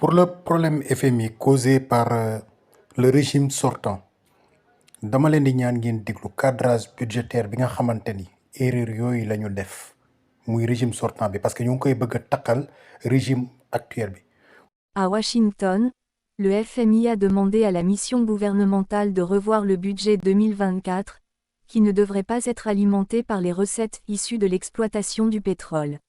Pour le problème FMI causé par le régime sortant, dama leen di ñaan ngeen déglu cadrage budgétaire bi nga xamante ni erreur yooyu la ñu def muy régime sortant bi parce que ñu ngi koy bëgg a taqal régime actuel bi. À Washington, le FMI a demandé à la mission gouvernementale de revoir le budget 2024, qui ne devrait pas être alimenté par les recettes issues de l'exploitation du pétrole.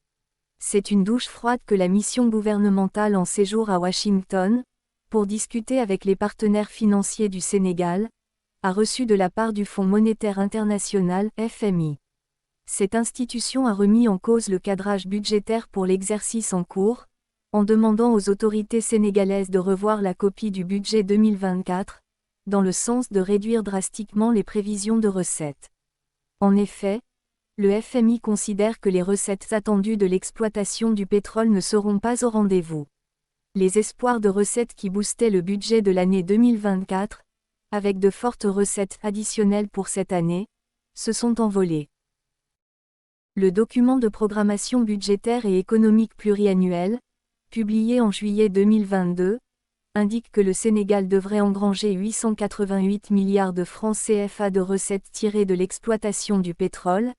C'est une douche froide que la mission gouvernementale en séjour à Washington, pour discuter avec les partenaires financiers du Sénégal, a reçu de la part du Fonds monétaire international (FMI). Cette institution a remis en cause le cadrage budgétaire pour l'exercice en cours, en demandant aux autorités sénégalaises de revoir la copie du budget 2024, dans le sens de réduire drastiquement les prévisions de recettes. En effet, le FMI considère que les recettes attendues de l'exploitation du pétrole ne seront pas au rendez-vous. Les espoirs de recettes qui boostaient le budget de l'année 2024, avec de fortes recettes additionnelles pour cette année, se sont envolés. Le document de programmation budgétaire et économique pluriannuel, publié en juillet 2022, indique que le Sénégal devrait engranger 888 milliards de francs CFA de recettes tirées de l'exploitation du pétrole,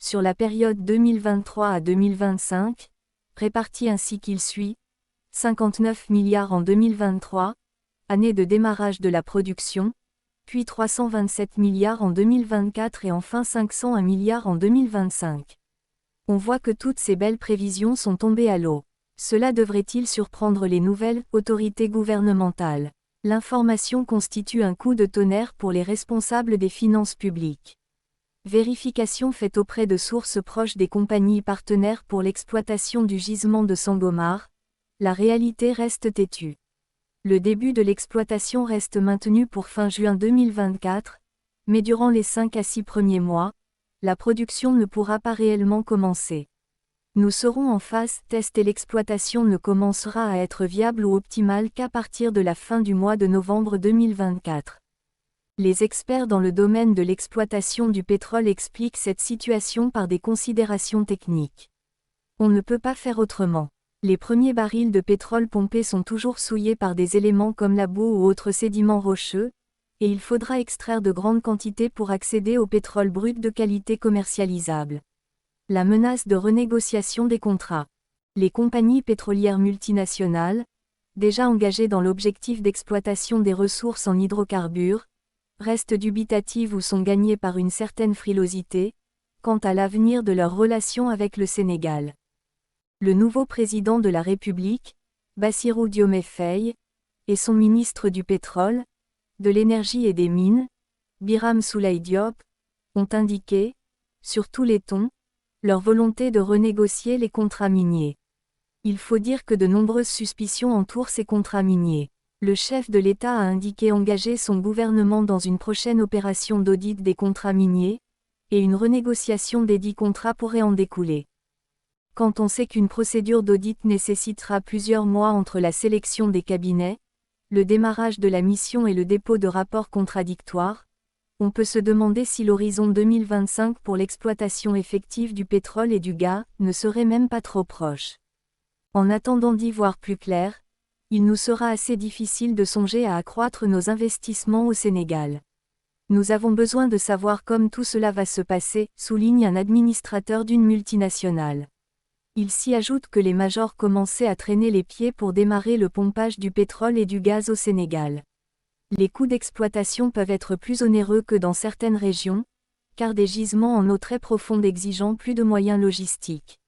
sur la période 2023 à 2025, répartie ainsi qu'il suit: 59 milliards en 2023, année de démarrage de la production, puis 327 milliards en 2024 et enfin 501 milliards en 2025. On voit que toutes ces belles prévisions sont tombées à l'eau. Cela devrait-il surprendre les nouvelles autorités gouvernementales? L'information constitue un coup de tonnerre pour les responsables des finances publiques. Vérification faite auprès de sources proches des compagnies partenaires pour l'exploitation du gisement de Sangomar, la réalité reste têtue. Le début de l'exploitation reste maintenu pour fin juin 2024, mais durant les 5 à 6 premiers mois, la production ne pourra pas réellement commencer. Nous serons en phase test et l'exploitation ne commencera à être viable ou optimale qu'à partir de la fin du mois de novembre 2024. Les experts dans le domaine de l'exploitation du pétrole expliquent cette situation par des considérations techniques. On ne peut pas faire autrement. Les premiers barils de pétrole pompés sont toujours souillés par des éléments comme la boue ou autres sédiments rocheux, et il faudra extraire de grandes quantités pour accéder au pétrole brut de qualité commercialisable. La menace de renégociation des contrats. Les compagnies pétrolières multinationales, déjà engagées dans l'objectif d'exploitation des ressources en hydrocarbures, restent dubitatives ou sont gagnées par une certaine frilosité, quant à l'avenir de leurs relations avec le Sénégal. Le nouveau président de la République, Bassirou Diomaye Faye, et son ministre du Pétrole, de l'Énergie et des Mines, Birame Souleye Diop, ont indiqué, sur tous les tons, leur volonté de renégocier les contrats miniers. Il faut dire que de nombreuses suspicions entourent ces contrats miniers. Le chef de l'État a indiqué engager son gouvernement dans une prochaine opération d'audit des contrats miniers, et une renégociation des dits contrats pourrait en découler. Quand on sait qu'une procédure d'audit nécessitera plusieurs mois entre la sélection des cabinets, le démarrage de la mission et le dépôt de rapports contradictoires, on peut se demander si l'horizon 2025 pour l'exploitation effective du pétrole et du gaz ne serait même pas trop proche. En attendant d'y voir plus clair, il nous sera assez difficile de songer à accroître nos investissements au Sénégal. Nous avons besoin de savoir comment tout cela va se passer, souligne un administrateur d'une multinationale. Il s'y ajoute que les majors commençaient à traîner les pieds pour démarrer le pompage du pétrole et du gaz au Sénégal. Les coûts d'exploitation peuvent être plus onéreux que dans certaines régions, car des gisements en eau très profonde exigeant plus de moyens logistiques.